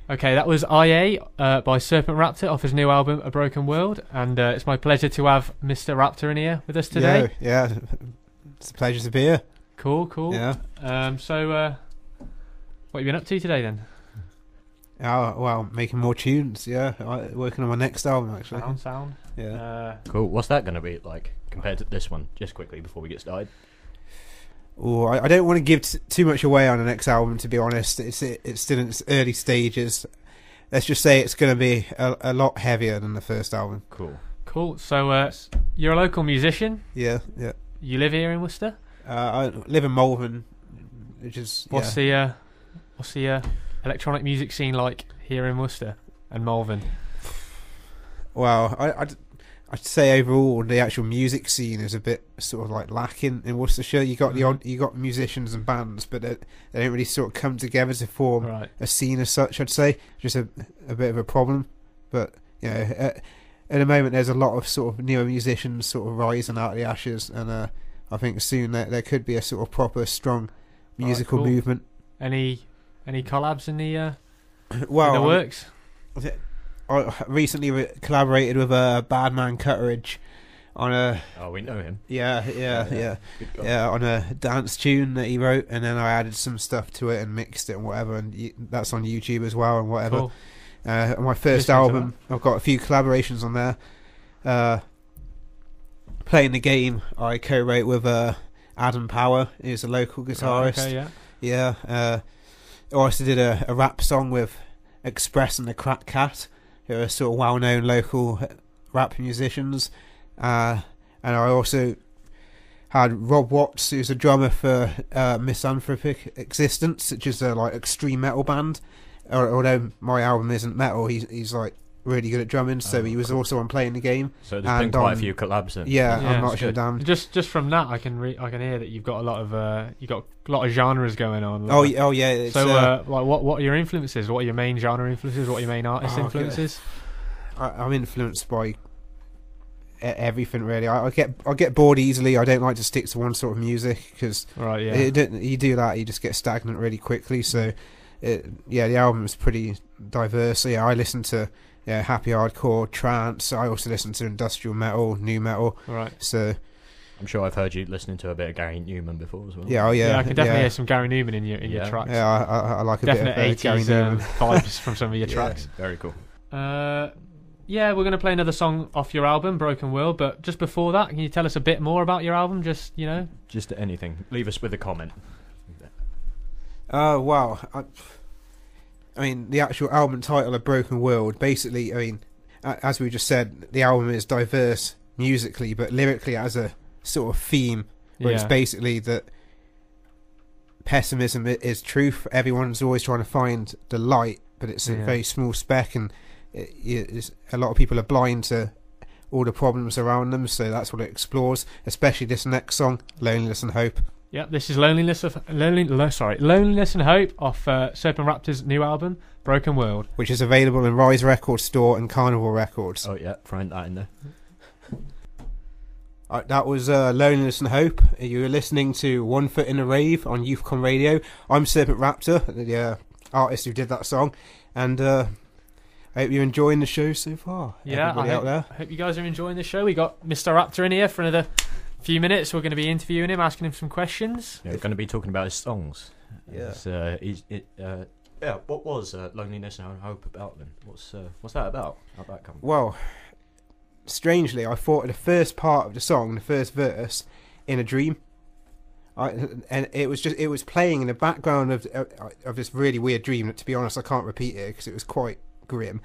Okay, that was IA by Serpent Raptor off his new album, A Broken World. And it's my pleasure to have Mr. Raptor in here with us today. Yeah. It's a pleasure to be here. Cool. Yeah. So, what have you been up to today then? Oh, well, making more tunes, yeah. Working on my next album, actually. Sound. Yeah. Cool. What's that going to be like compared to this one? Just quickly before we get started. Oh, I don't want to give too much away on the next album, to be honest. It's still in its early stages. Let's just say it's going to be a lot heavier than the first album. Cool. So, you're a local musician? Yeah. You live here in Worcester? I live in Malvern, which is... What's the electronic music scene like here in Worcester and Malvern? Well, I'd say overall the actual music scene is a bit sort of like lacking in Worcestershire. You got you got musicians and bands, but they don't really sort of come together to form a scene as such. I'd say just a bit of a problem. But you know, at the moment there's a lot of sort of newer musicians sort of rising out of the ashes, and I think soon there could be a sort of proper strong musical movement. Any collabs in the well in the works? I recently collaborated with Badman Cutteridge on a... Oh, we know him. Yeah, on a dance tune that he wrote, and then I added some stuff to it and mixed it and whatever, and that's on YouTube as well and whatever. Cool. On my first album, I've got a few collaborations on there. Playing the Game, I co-wrote with Adam Power, who's a local guitarist. Okay, yeah. I also did a rap song with Express and the Crack Cat, who are sort of well-known local rap musicians, and I also had Rob Watts, who's a drummer for Misanthropic Existence, which is a like extreme metal band. Although my album isn't metal, he's like really good at drumming, so he was also on Playing the Game. So there's been quite a few collabs then. Yeah, I'm not sure. Damn. Just from that, I can hear that you've got a lot of genres going on. Oh yeah. It's, so like what are your influences? What are your main genre influences? What are your main artist influences? I'm influenced by everything really. I get bored easily. I don't like to stick to one sort of music because you do that, you just get stagnant really quickly. So the album is pretty diverse. So I listen to happy hardcore, trance. I also listen to industrial metal, new metal. Right. So I'm sure I've heard you listening to a bit of Gary Newman before as well. Yeah, I can definitely hear some Gary Newman in your tracks. Yeah, I like a definite bit of Gary Newman vibes from some of your tracks. Very cool. We're going to play another song off your album, Broken World, but just before that, can you tell us a bit more about your album? Just anything. Leave us with a comment. Well, I mean, the actual album title, A Broken World, basically, I mean, as we just said, the album is diverse musically, but lyrically as a sort of theme, where it's basically that pessimism is truth. Everyone's always trying to find the light, but it's a very small speck, and a lot of people are blind to all the problems around them, so that's what it explores, especially this next song, Loneliness and Hope. Yeah, this is Loneliness and Hope off Serpent Raptor's new album, Broken World, which is available in Rise Records Store and Carnival Records. Oh yeah, find that in there. That was Loneliness and Hope. You were listening to One Foot in the Rave on Youthcomm Radio. I'm Serpent Raptor, the artist who did that song, and I hope you're enjoying the show so far. Yeah, I hope you guys are enjoying the show. We got Mr. Raptor in here for another few minutes. We're going to be interviewing him, asking him some questions. Yeah, we're going to be talking about his songs. Yeah. What was Loneliness and Hope about then? What's that about? How'd that come? Well, strangely, I thought of the first part of the song, the first verse, in a dream. And it was playing in the background of this really weird dream that, to be honest, I can't repeat it because it was quite grim.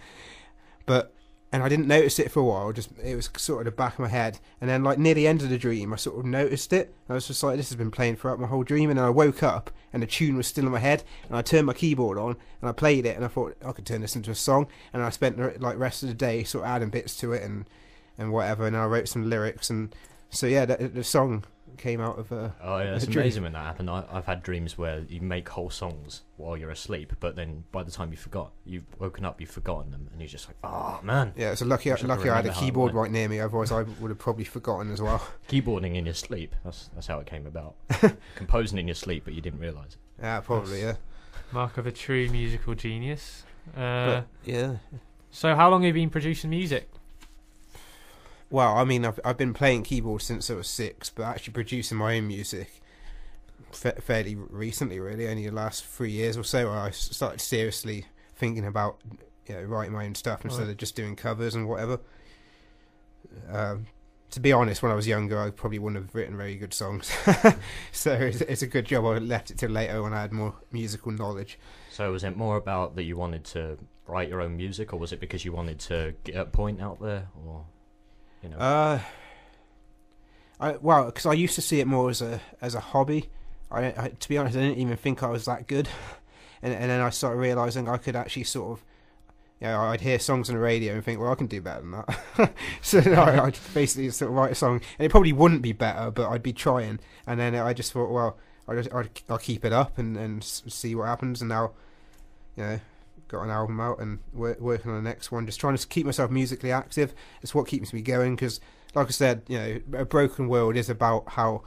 And I didn't notice it for a while. It was sort of the back of my head, and then like near the end of the dream, I sort of noticed it. I was just like, this has been playing throughout my whole dream. And then I woke up, and the tune was still in my head. And I turned my keyboard on, and I played it, and I thought I could turn this into a song. And I spent the rest of the day sort of adding bits to it and whatever. And I wrote some lyrics, and so the song came out of it's amazing when that happened. I've had dreams where you make whole songs while you're asleep, but then by the time you've woken up, you've forgotten them, and you're just like, oh man. Yeah, it's lucky I had a keyboard right near me, otherwise I would have probably forgotten as well. Keyboarding in your sleep, that's how it came about. Composing in your sleep, but you didn't realise it. Yeah, probably. Yeah, mark of a true musical genius. But, yeah. So how long have you been producing music? Well, I mean, I've been playing keyboard since I was 6, but actually producing my own music fairly recently, really. Only the last 3 years or so, I started seriously thinking about writing my own stuff instead of just doing covers and whatever. To be honest, when I was younger, I probably wouldn't have written very good songs. So it's a good job I left it till later when I had more musical knowledge. So was it more about that you wanted to write your own music, or was it because you wanted to get a point out there, or well, because I used to see it more as a hobby. I to be honest, I didn't even think I was that good, and then I started realising I could actually sort of, I'd hear songs on the radio and think, well, I can do better than that. So I'd basically sort of write a song, and it probably wouldn't be better, but I'd be trying. And then I just thought, well, I'll keep it up and see what happens. And now, got an album out and working on the next one, just trying to keep myself musically active. It's what keeps me going, because, like I said, A Broken World is about how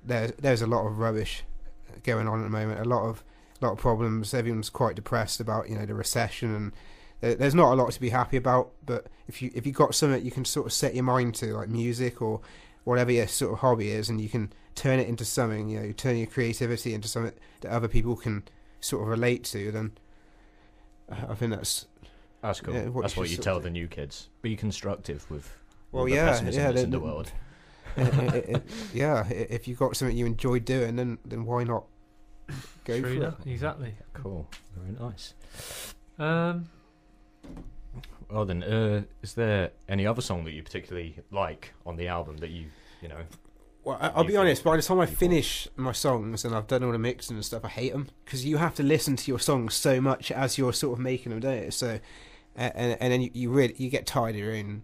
there's a lot of rubbish going on at the moment, a lot of problems. Everyone's quite depressed about the recession, and there's not a lot to be happy about. But if you got something you can sort of set your mind to, like music or whatever your sort of hobby is, and you can turn it into something, turn your creativity into something that other people can sort of relate to, then I think that's cool. That's what you tell the new kids. Be constructive with the pessimism that's in the world. If you've got something you enjoy doing, then why not go for it? Exactly. Cool. Very nice. Well then, is there any other song that you particularly like on the album that you know? Well, I'll be honest, by the time I finish my songs and I've done all the mixing and stuff, I hate them, because you have to listen to your songs so much as you're sort of making them, don't you? So, and then you get tired of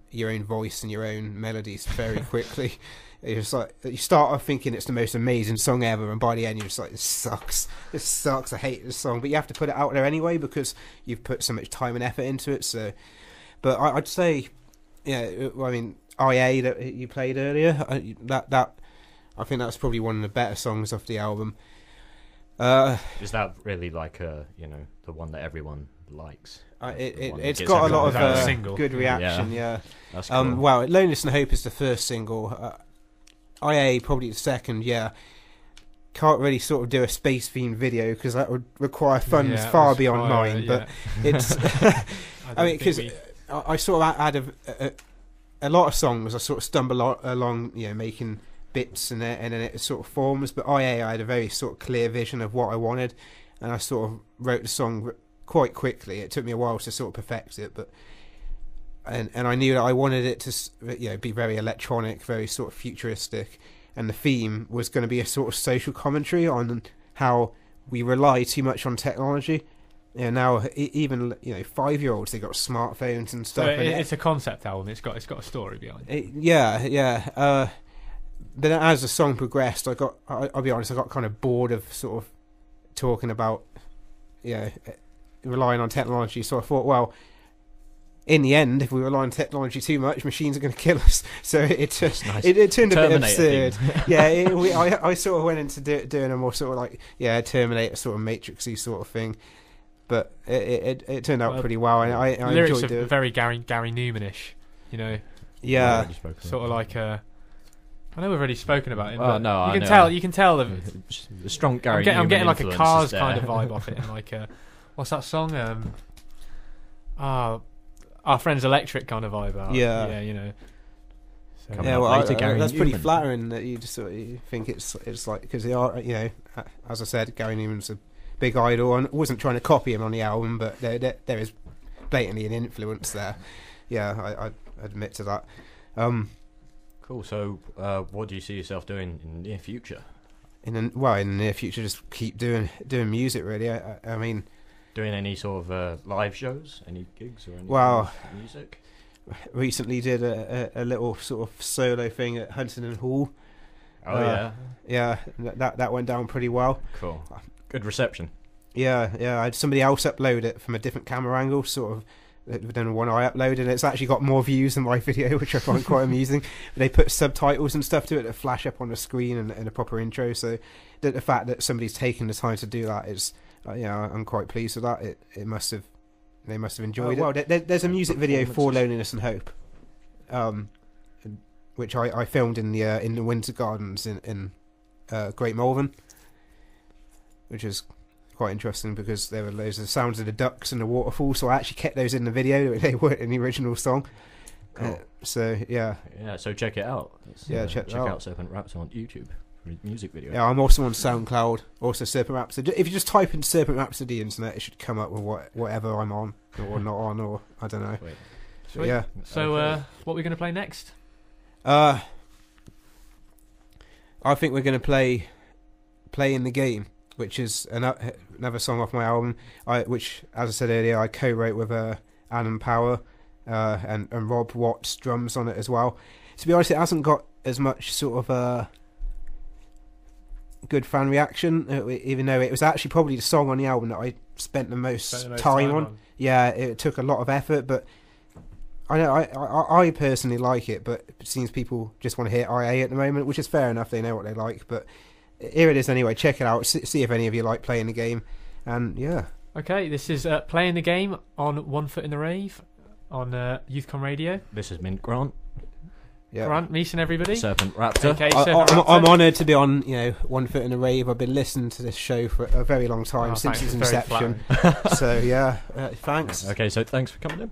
your own voice and your own melodies very quickly. It's like you start off thinking it's the most amazing song ever, and by the end you're just like, this sucks, I hate this song. But you have to put it out there anyway, because you've put so much time and effort into it. So, but I'd say, I mean, IA that you played earlier, that I think that's probably one of the better songs off the album. Is that really like the one that everyone likes? It's got a lot of good reaction. Yeah. That's cool. Well, Loneliness and Hope is the first single. IA probably the second. Yeah. Can't really sort of do a space themed video because that would require funds far beyond mine. But it's, I mean, because I sort of had a lot of songs. I sort of stumble along, making bits and then it sort of forms. But IA, I had a very sort of clear vision of what I wanted, and I sort of wrote the song quite quickly. It took me a while to sort of perfect it, but and I knew that I wanted it to be very electronic, very sort of futuristic, and the theme was going to be a sort of social commentary on how we rely too much on technology. Now even 5-year-olds, they got smartphones and stuff. So it's a concept album. It's got a story behind it. But as the song progressed, I'll be honest, I got kind of bored of sort of talking about relying on technology. So I thought, well, in the end, if we rely on technology too much, machines are going to kill us. So it turned a bit absurd. I sort of went into doing a more sort of like Terminator sort of Matrixy sort of thing, but it turned out pretty well, and I enjoyed it. Very Gary Newman-ish, Yeah, sort of like I know we've already spoken about him. Oh no, you can tell the strong Gary. I'm getting like a Cars kind of vibe off it, and like what's that song? Our Friends Electric kind of vibe. So, that's pretty flattering that you just sort of think it's like, because they are, as I said, Gary Newman's a big idol, and I wasn't trying to copy him on the album, but there is blatantly an influence there. Yeah, I admit to that. Cool. So, what do you see yourself doing in the near future? In the near future, just keep doing music. Really, I mean, doing any sort of live shows, any gigs or any music? Recently did a little sort of solo thing at Huntingdon Hall. Yeah, that went down pretty well. Cool. Good reception. Yeah. I had somebody else upload it from a different camera angle, sort of. Than one I uploaded, and it's actually got more views than my video, which I find quite amusing. They put subtitles and stuff to it that flash up on the screen and a proper intro. So the fact that somebody's taken the time to do that is, I'm quite pleased with that. It must have they must have enjoyed it. Well, there's a music video for Loneliness and Hope, which I filmed in the Windsor Gardens in Great Malvern, which is quite interesting because there were loads of sounds of the ducks and the waterfall, so I actually kept those in the video. They weren't in the original song. Cool. So yeah, so check it out. Check out Serpent Raptor on YouTube for his music video. Yeah, I'm also on SoundCloud, also Serpent Raptor. If you just type in Serpent Raptor to the internet, it should come up with whatever I'm on or not on, or I don't know. Sweet. Yeah. So what are we going to play next? I think we're going to play In The Game, which is another song off my album, which, as I said earlier, I co-wrote with Adam Power and Rob Watts drums on it as well. To be honest, it hasn't got as much sort of good fan reaction, even though it was actually probably the song on the album that I spent the most time on. Yeah, it took a lot of effort, but I know I personally like it, but it seems people just want to hear IA at the moment, which is fair enough. They know what they like, but here it is anyway. Check it out. See if any of you like playing the game, and yeah. Okay, this is Playing the Game on One Foot in the Rave on Youthcomm Radio. This is Mint Grant. Yeah. Grant, Meeson, everybody. Serpent Raptor. Okay, Serpent Raptor. I'm honoured to be on, One Foot in the Rave. I've been listening to this show for a very long time, since its inception. So yeah, thanks. Okay, so thanks for coming in.